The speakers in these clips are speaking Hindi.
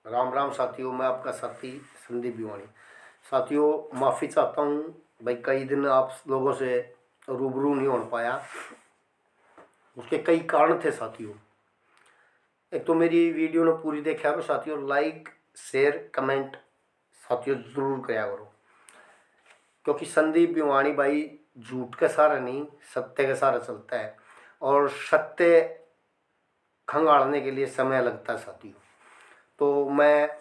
राम राम साथियों, मैं आपका साथी संदीप भिवानी। साथियों, माफ़ी चाहता हूँ भाई, कई दिन आप लोगों से रूबरू नहीं हो पाया। उसके कई कारण थे साथियों। एक तो मेरी वीडियो ने पूरी देखा करो साथियों, लाइक शेयर कमेंट साथियों ज़रूर किया करो, क्योंकि संदीप भिवानी भाई झूठ के सहारे नहीं, सत्य के सहारे चलता है। और सत्य खंगालने के लिए समय लगता है साथियों। तो मैंने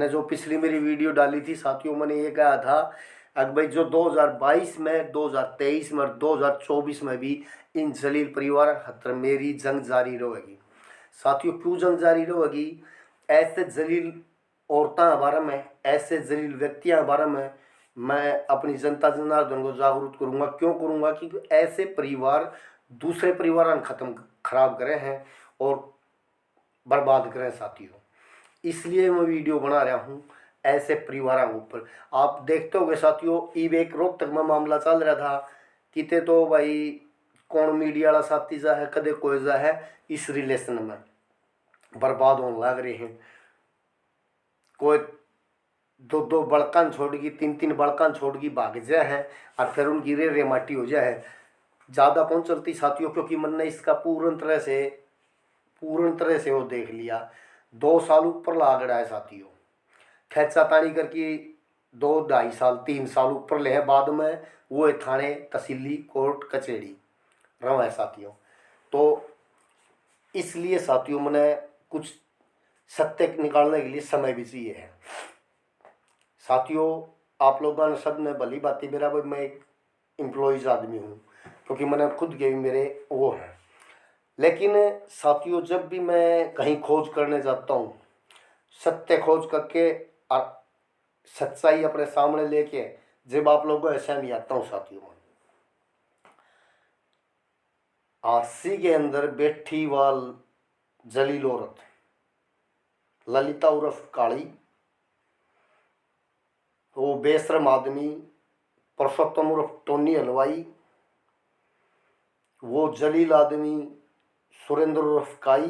जो पिछली मेरी वीडियो डाली थी साथियों, मैंने ये कहा था अगर भाई जो 2022 में, 2023 में और 2024 में भी इन जलील परिवार खतर मेरी जंग जारी रहेगी। साथियों, क्यों जंग जारी रहेगी? ऐसे जलील औरतों के बारे में, ऐसे जलील व्यक्तियों के बारे में मैं अपनी जनता जनार्दन को जागरूक करूँगा। क्यों करूँगा? क्योंकि ऐसे परिवार दूसरे परिवार खत्म खराब करे हैं और बर्बाद करें साथियों। इसलिए मैं वीडियो बना रहा हूँ ऐसे परिवारों के ऊपर। आप देखते होंगे साथियों, ईब एक रोहतक में मामला चल रहा था। किते तो भाई कौन मीडिया वाला साथी जा है, कदे कोई जा है, इस रिलेशन में बर्बाद होने लग रहे हैं। कोई दो दो बड़कान छोड़गी, तीन तीन बड़कान छोड़गी भाग जाए हैं और फिर उनकी रे माटी हो जाए है। ज़्यादा कौन चलती साथियों, क्योंकि मैंने इसका पूर्ण तरह से वो देख लिया। 2 साल ऊपर लाग रहा है साथियों, खेचा तानी करके 2 ढाई साल 3 साल ऊपर ले है। बाद में वो थाने तहसीली कोर्ट कचेरी रहा है साथियों। तो इसलिए साथियों मैंने कुछ सत्य निकालने के लिए समय भी चाहिए है साथियों। आप लोगों ने सब ने भली बात मेरा भाई, मैं एक एम्प्लॉइज आदमी हूँ, क्योंकि मैंने खुद के भी मेरे वो हैं। लेकिन साथियों, जब भी मैं कहीं खोज करने जाता हूँ, सत्य खोज करके और सच्चाई अपने सामने लेके जब आप लोगों को ऐसा नहीं आता हूँ साथियों, में आसी के अंदर बैठी वाल जलील औरत ललिता उर्फ काली, वो बेशरम आदमी पुरुषोत्तम उर्फ टोनी हलवाई, वो जलील आदमी सुरेंद्र उर्फ काई,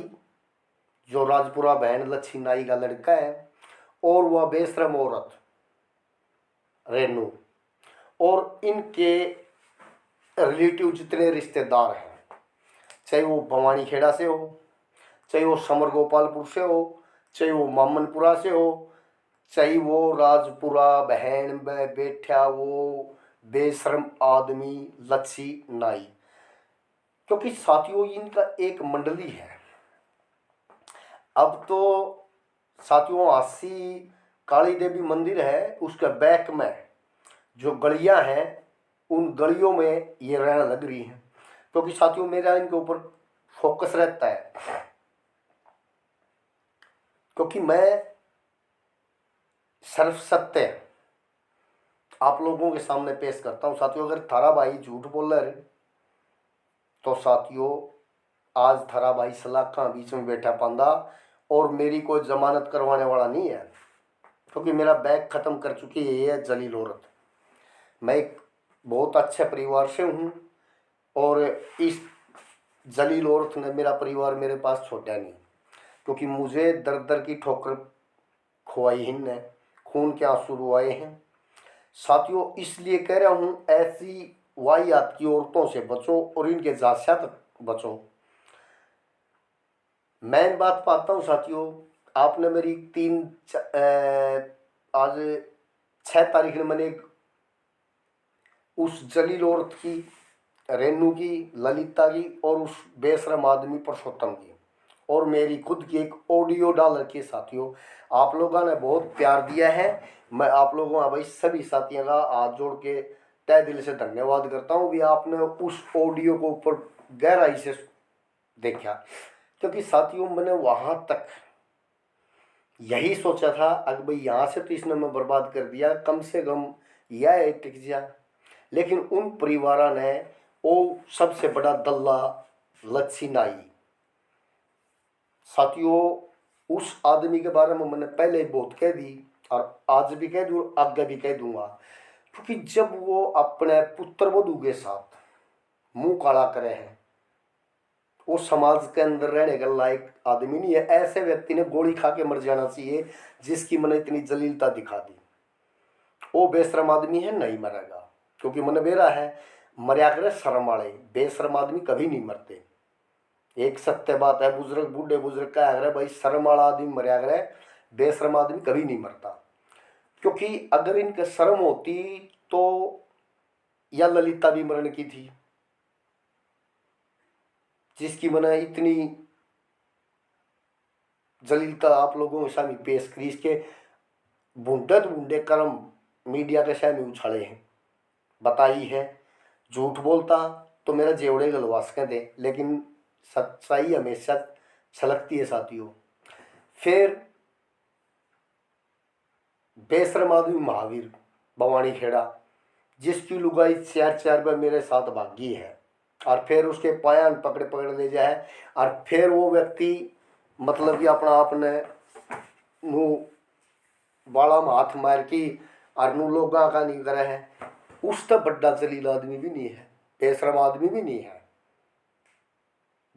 जो राजपुरा बहन लच्छी नाई का लड़का है, और वह बेशरम औरत रेनू, और इनके रिलेटिव जितने रिश्तेदार हैं, चाहे वो भवानी खेड़ा से हो, चाहे वो समर गोपालपुर से हो, चाहे वो मामनपुरा से हो, चाहे वो राजपुरा बहन में बैठा वो बेशरम आदमी लच्छी नाई। क्योंकि साथियों इनका एक मंडली है। अब तो साथियों आसी काली देवी मंदिर है, उसके बैक में जो गलियां हैं, उन गलियों में ये रहने लग रही हैं। क्योंकि साथियों मेरा इनके ऊपर फोकस रहता है, क्योंकि मैं सिर्फ सत्य आप लोगों के सामने पेश करता हूँ साथियों। अगर थारा भाई झूठ बोल रहे तो साथियों आज थारा भाई सलाखा बीच में बैठा पांदा, और मेरी कोई जमानत करवाने वाला नहीं है, क्योंकि मेरा बैग खत्म कर चुकी है ये जलील औरत। मैं एक बहुत अच्छे परिवार से हूँ, और इस जलील औरत ने मेरा परिवार मेरे पास छोड़ा नहीं, क्योंकि मुझे दर दर की ठोकर खुआई हिन्ने, खून के आंसू रुआए हैं साथियों। इसलिए कह रहा हूँ ऐसी वाहियात की औरतों से बचो और इनके जात तक बचो। मैं बात पाता हूँ साथियों, आपने मेरी आज 6 तारीख ने मैंने उस जलील औरत की, रेनू की, ललिता की, और उस बेशरम आदमी पुरुषोत्तम की, और मेरी खुद की एक ऑडियो डाल रखी है साथियों। आप लोगों ने बहुत प्यार दिया है। मैं आप लोगों का भाई सभी साथियों का हाथ जोड़ के तहे दिल से धन्यवाद करता हूँ भी आपने उस ऑडियो को ऊपर गहराई से देखा। क्योंकि साथियों मैंने वहाँ तक यही सोचा था, अगर भाई यहाँ से तो इसने मैं बर्बाद कर दिया, कम से कम यह टिक जाए। लेकिन उन परिवारों ने वो सबसे बड़ा दल्ला लच्छी नाई साथियों, उस आदमी के बारे में मैंने पहले बहुत कह दी और आज भी कह दूँ, आगे भी कह दूंगा। क्योंकि जब वो अपने पुत्र वधू के साथ मुंह काला करे हैं, वो समाज के अंदर रहने का लायक आदमी नहीं है। ऐसे व्यक्ति ने गोली खा के मर जाना चाहिए जिसकी मैंने इतनी जलीलता दिखा दी। वो बेशरम आदमी है, नहीं मरेगा, क्योंकि मन बेरा है। मर्या करे शर्म वाले, बेशरम आदमी कभी नहीं मरते। एक सत्य बात है, बुजुर्ग बूढ़े बुजुर्ग का है भाई, शर्म वाला आदमी मर्या करे, बेशरम आदमी कभी नहीं मरता। क्योंकि अगर इनके शर्म होती तो या ललिता भी मरण की थी, जिसकी मैंने इतनी जलीलता आप लोगों के सामने पेश करी। इसके बूंदे बूंदे कर्म मीडिया के सामने उछाले हैं, बताई है। झूठ बोलता तो मेरा जेवड़े गलवा सके थे, लेकिन सच्चाई हमेशा छलकती है साथियों। फिर बेशरम आदमी महावीर भवानी खेड़ा, जिसकी लुगाई 4-4 बार मेरे साथ भागी है, और फिर उसके पायान पकड़ पकड़ ले जाए, और फिर वो व्यक्ति मतलब कि अपना आपने नू बाला में हाथ मार की और नू लोगा का नहीं करे है। उस तक बड़ा जलील आदमी भी नहीं है, बेशरम आदमी भी नहीं है,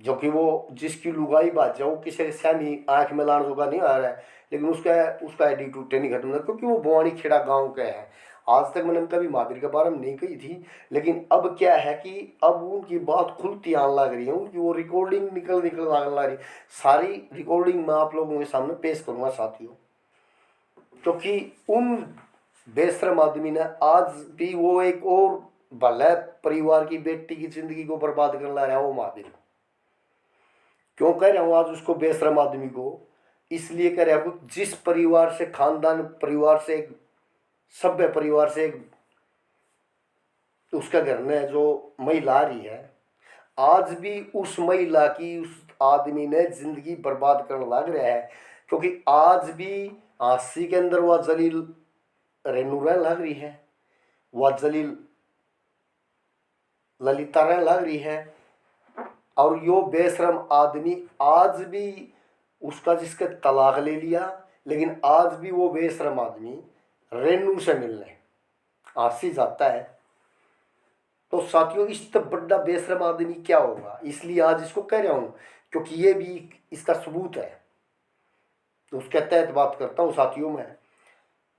जो कि वो जिसकी लुगाई बात जाओ किसी के सामने आंख में लाने जोगा नहीं आ रहा है, लेकिन उसका एटीट्यूड नहीं खत्म, क्योंकि वो भवानी खेड़ा गांव के है। आज तक मैंने कभी महावीर के बारे में नहीं कही थी, लेकिन अब क्या है कि अब उनकी बात खुलती आने लग रही है, उनकी वो रिकॉर्डिंग निकल आने लग रही। सारी रिकॉर्डिंग मैं आप लोगों के सामने पेश करूँगा साथियों, क्योंकि उन बेशरम आदमी ने आज भी वो एक और भले परिवार की बेटी की जिंदगी को बर्बाद करने लग रहा है वो महावीर। क्यों कह रहा हूँ आज उसको बेशरम आदमी को? इसलिए कह रहा हूँ जिस परिवार से, खानदान परिवार से, एक सभ्य परिवार से एक उसका घर में जो महिला आ रही है, आज भी उस महिला की उस आदमी ने जिंदगी बर्बाद करने लग रहा है। क्योंकि आज भी आसी के अंदर वह जलील रेनू रहने लग रही है, वह जलील ललिता रहने लग रही है, और यो बेशरम आदमी आज भी उसका जिसके तलाक ले लिया, लेकिन आज भी वो बेशरम आदमी रेनू से मिलने आसी जाता है। तो साथियों इस तक बड़ा बेशरम आदमी क्या होगा? इसलिए आज इसको कह रहा हूँ क्योंकि ये भी इसका सबूत है, तो उसके तहत बात करता हूँ साथियों। मैं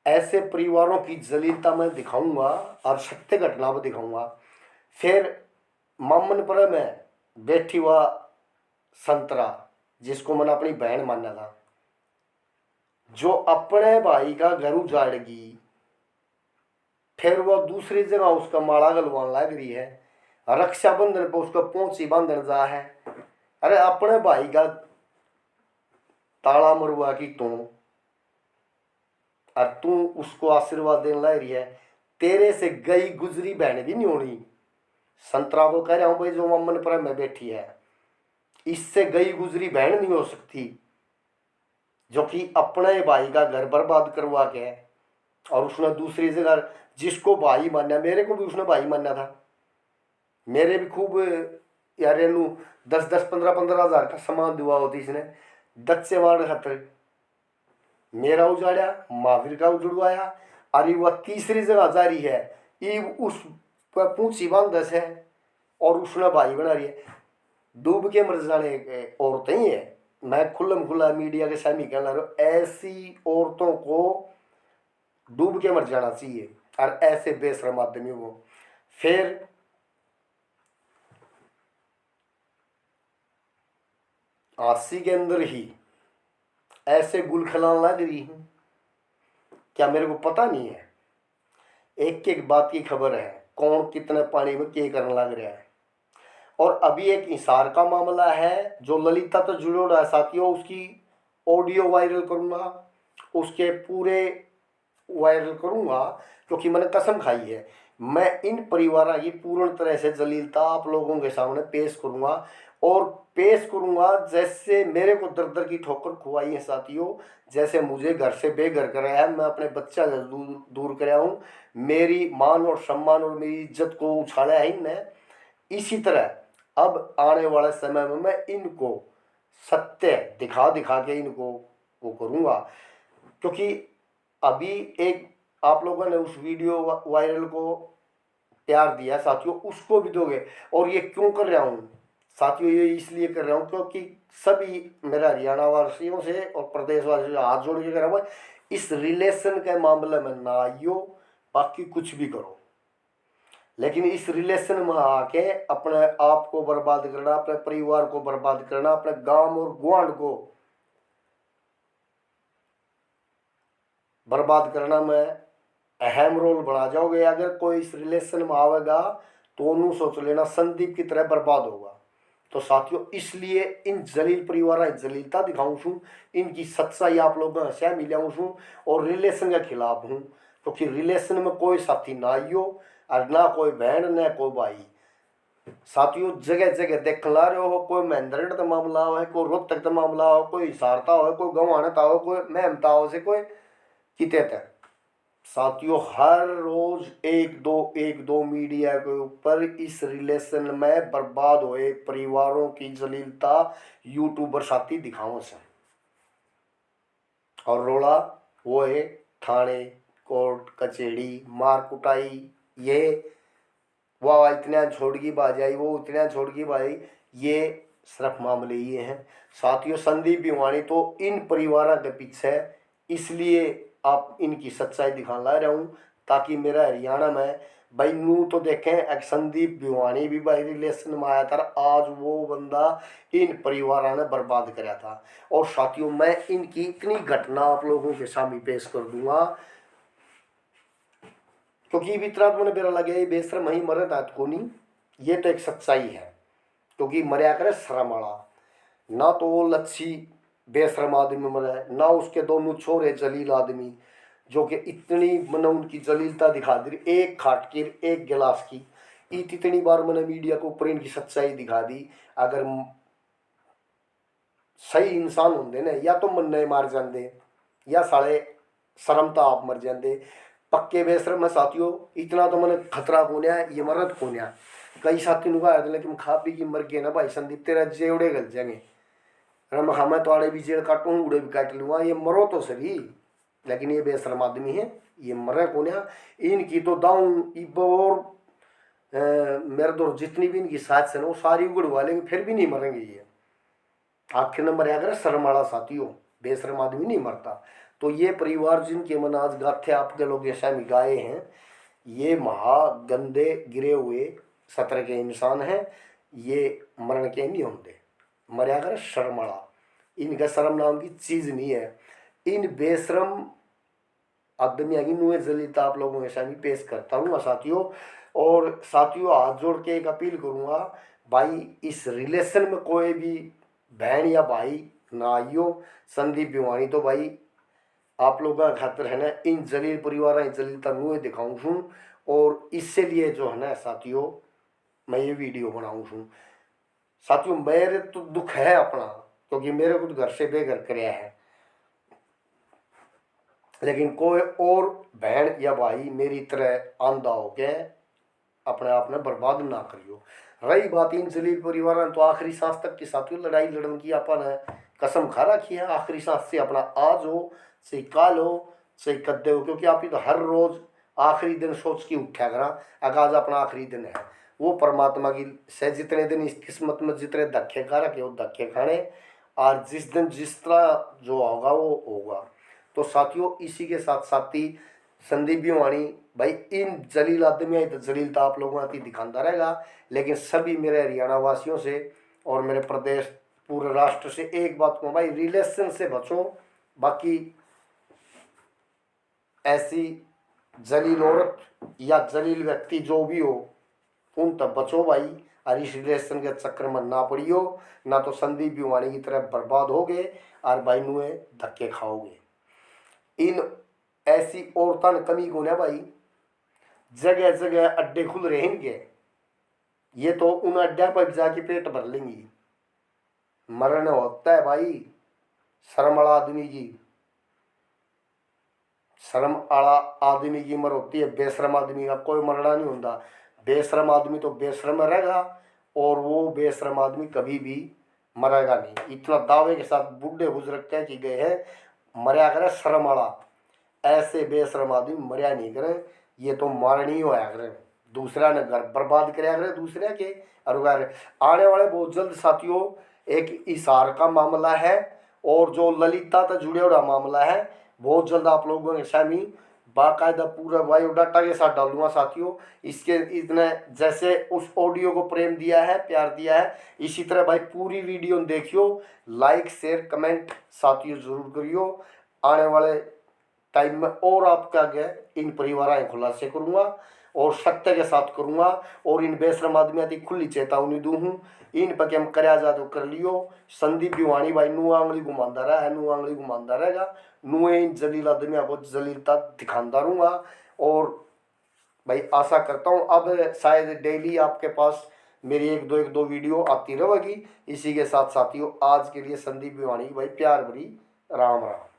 ऐसे परिवारों की जलीलता मैं दिखाऊंगा और सत्य घटना पर दिखाऊंगा। फिर मामनपुरा में बैठी हुआ संतरा, जिसको मैंने अपनी बहन माना था, जो अपने भाई का घर उजाड़ेगी, फिर वह दूसरी जगह उसका माला गलवान लग रही है, रक्षाबंधन पर उसका पहुंची बांधन जा है। अरे अपने भाई का ताला मरवा की तू, और तू उसको आशीर्वाद देने लग रही है। तेरे से गई गुजरी बहन भी नहीं होनी। संतरा को कह रहा हूं भाई, जो मामनपुरा में बैठी है, इससे गई गुजरी बहन नहीं हो सकती, जो कि अपने भाई का घर बर्बाद करवा के, और उसने दूसरी जगह जिसको भाई माना, मेरे को भी उसने भाई माना था, मेरे भी खूब यार 10-10, 15-15 हज़ार का सामान दुआ होती इसने दच्चे वाण खातर। मेरा उजाड़ा, महावीर का उजड़वाया, अरे वह तीसरी जगह जा रही है, ये उस पूछी बांधस है और उसने भाई बना रही है। डूब के मर जाने औरतें ही है। मैं खुल्लम खुल्ला मीडिया के सामने कहना रहा हूँ, ऐसी औरतों को डूब के मर जाना चाहिए, और ऐसे बेशरम आदमियों को। फिर आसी के अंदर ही ऐसे गुल खिलाने लग रही हूँ, क्या मेरे को पता नहीं है? एक एक बात की खबर है, कौन कितने पानी में क्या करने लग रहा है। और अभी एक हिसार का मामला है, जो ललिता तो जुड़ो रहा है साथियों, उसकी ऑडियो वायरल करूँगा, उसके पूरे वायरल करूँगा, क्योंकि मैंने कसम खाई है। मैं इन परिवारों की पूर्ण तरह से जलीलता आप लोगों के सामने पेश करूँगा, और पेश करूँगा जैसे मेरे को दर दर की ठोकर खुआई है साथियों। जैसे मुझे घर से बेघर कराया है, मैं अपने बच्चा से दूर कराया हूँ, मेरी मान और सम्मान और मेरी इज्जत को उछाला है इनने, इसी तरह अब आने वाले समय में मैं इनको सत्य दिखा दिखा के इनको वो करूँगा। क्योंकि अभी एक आप लोगों ने उस वीडियो वायरल को प्यार दिया साथियों, उसको भी दोगे। और ये क्यों कर रहा हूँ? साथियों ये इसलिए कर रहा हूँ क्योंकि सभी मेरा हरियाणा वासियों से और प्रदेश वासियों से हाथ जोड़ के कह रहा हूँ, इस रिलेशन के मामले में ना आइयो, बाकी कुछ भी करो, लेकिन इस रिलेशन में आके अपने आप को बर्बाद करना, अपने परिवार को बर्बाद करना, अपने गांव और गुआंढ को बर्बाद करना में अहम रोल बना जाओगे। अगर कोई इस रिलेशन में आवेगा तो उन्होंने सोच लेना संदीप की तरह बर्बाद होगा। तो साथियों इसलिए इन जलील परिवार जलीलता दिखाऊं छूँ, इनकी सच्चाई आप लोगों से मिलाऊं छूँ और रिलेशन के खिलाफ हूँ, क्योंकि रिलेशन में कोई साथी ना आइयो और ना कोई बहन ना कोई भाई। साथियों जगह जगह देख ला रहे हो, कोई महेंद्रगढ़ का मामला हो, कोई रोहतक का मामला हो, कोई हिसारता हो, कोई गंवाना हो, कोई मेहमता हो से कोई किते तक। साथियों हर रोज एक दो मीडिया के ऊपर इस रिलेशन में बर्बाद हुए परिवारों की जलीलता यूट्यूबर साथी दिखाओ से, और रोला वो है थाने कोर्ट कचेड़ी मार कुटाई, ये वह इतना छोड़ की बाजाई, वो इतना छोड़ की भाई, ये सिर्फ मामले ये हैं। साथियों संदीप भिवानी तो इन परिवारों के पीछे, इसलिए आप इनकी सच्चाई दिखाने ला रहा हूँ ताकि मेरा हरियाणा में भाई नू तो देखें एक संदीप भिवानी भी भाई रिलेशन में आया था, आज वो बंदा इन परिवारों ने बर्बाद कराया था। और साथियों मैं इनकी इतनी घटना आप लोगों के सामने पेश कर दूंगा, क्योंकि इतना तो मैंने बेरा लगे ये बेशरम ही मरे दात को नहीं, ये तो एक सच्चाई है। क्योंकि मरिया करे शर्म वाला, ना तो वो लच्छी बेशरम आदमी मरे, ना उसके दोनों छोरे जलील आदमी जो कि इतनी मैंने उनकी जलीलता दिखा दी, एक खाट की एक गिलास की इतनी बार मैंने मीडिया को ऊपर इनकी सच्चाई दिखा दी। अगर सही इंसान होंगे ना या तो मन्ने मार जाते या साले शर्म तो आप मर जाते। पक्के बेशरम में साथियों इतना तो मैंने खतरा कोन्या ये मरद कोन्या। कई साथी नुका लेकिन खा पी की मर गए ना भाई संदीप तेरा जेवड़े गल जाएंगे, मैं तो आड़े भी जेल काटूँ उड़े भी काट लूँगा, ये मरो तो सही, लेकिन ये बेशरम आदमी है ये मरे कोन्या। इनकी तो दाऊँ और मेरे दो जितनी भी इनकी साथ है ना वो सारी उगड़वा लेंगे फिर भी नहीं मरेंगे ये। आखिर नंबर अगर शर्म वाला साथियों, बेशरम आदमी नहीं मरता। तो ये परिवार जिनके मन आज गाथे आपके लोग ऐसा गाए हैं, ये महा गंदे गिरे हुए सत्र के इंसान हैं, ये मरण के नहीं होंगे, मरिया कर शर्म वाला। इनका शर्म नाम की चीज नहीं है। इन बेशरम आदमी की नुए जलीता आप लोगों के सामने पेश करता हूँ साथियों। और साथियों हाथ जोड़ के एक अपील करूँगा, भाई इस रिलेशन में कोई भी बहन या भाई ना आइयो। संदीप भिवानी तो भाई आप लोगों का खातर है ना इन जलील परिवार जलीलता मुँह दिखाऊँ छूँ, और इससे लिए जो है ना साथियों मैं ये वीडियो बनाऊँ छूँ। साथियों मेरे तो दुख है अपना, क्योंकि मेरे को तो घर से बेघर कराया है, लेकिन कोई और बहन या भाई मेरी तरह आंधा हो के अपने आप ने बर्बाद ना करियो। रही बात इन जलील परिवार तो आखिरी सांस तक की साथियों लड़ाई लड़न की अपन है कसम खा रखी है, आखिरी सांस से अपना आज हो से काल हो से कद्दे हो, क्योंकि आप तो हर रोज आखिरी दिन सोच के उठा करा अगर आज अपना आखिरी दिन है। वो परमात्मा की से जितने दिन इस किस्मत में जितने धक्के खा रखे वो धक्के खाने, और जिस दिन जिस तरह जो होगा वो होगा। तो साथियों इसी के साथ साथी संदीप भिवानी भाई इन जलील आदमी तो जलीलता आप लोगों की दिखाता रहेगा, लेकिन सभी मेरे हरियाणा वासियों से और मेरे प्रदेश पूरे राष्ट्र से एक बात कहूँ भाई रिलेशन से बचो। बाकी ऐसी जलील औरत या जलील व्यक्ति जो भी हो उन तब बचो भाई, और इस रिलेशन के चक्कर में ना पड़ियो, ना तो संदीप भिवानी की तरह बर्बाद होगे और भाई नुए धक्के खाओगे। इन ऐसी औरतों ने कमी को ना भाई जगह जगह अड्डे खुल रहे इनके, ये तो उन अड्डा पर जाके पेट भर लेंगी। मरण होता है भाई शर्म वाला आदमी की, शर्म वाला आदमी की मर होती है, बेशरम आदमी का कोई मरना नहीं होता। बेशरम आदमी तो बेशरम रहेगा और वो बेशरम आदमी कभी भी मरेगा नहीं। इतना दावे के साथ बूढ़े बुजुर्ग कह के गए हैं मरिया करे शर्म वाला, ऐसे बेशरम आदमी मरिया नहीं करे, ये तो मारनी होया करे। दूसरा ने घर बर्बाद कराया करे दूसरे के। और घर आने वाले बहुत जल्द साथियों एक इसार का मामला है और जो ललिता तक जुड़े हुआ मामला है, बहुत जल्द आप लोगों के सामने बाकायदा पूरा बायोडाटा के साथ डालूंगा साथियों। इसके इतने जैसे उस ऑडियो को प्रेम दिया है, प्यार दिया है, इसी तरह भाई पूरी वीडियो देखियो, लाइक शेयर कमेंट साथियों जरूर करियो। आने वाले टाइम में और आपके आगे इन परिवारों के खुलासे करूंगा और सत्य के साथ करूंगा और इन बेशरम आदमियों की खुली चेतावनी दूँ हूँ। इन पर हम करया जा तो कर लियो। संदीप भिवानी भाई नू आंगली घुमाता रहा है, नू आंगली घुमाता रहेगा, नू इन जलील आदमियों को जलीलता दिखाता रहूँगा। और भाई आशा करता हूँ अब शायद डेली आपके पास मेरी एक दो वीडियो आती रहेगी। इसी के साथ साथियों आज के लिए संदीप भिवानी भाई प्यार भरी राम राम।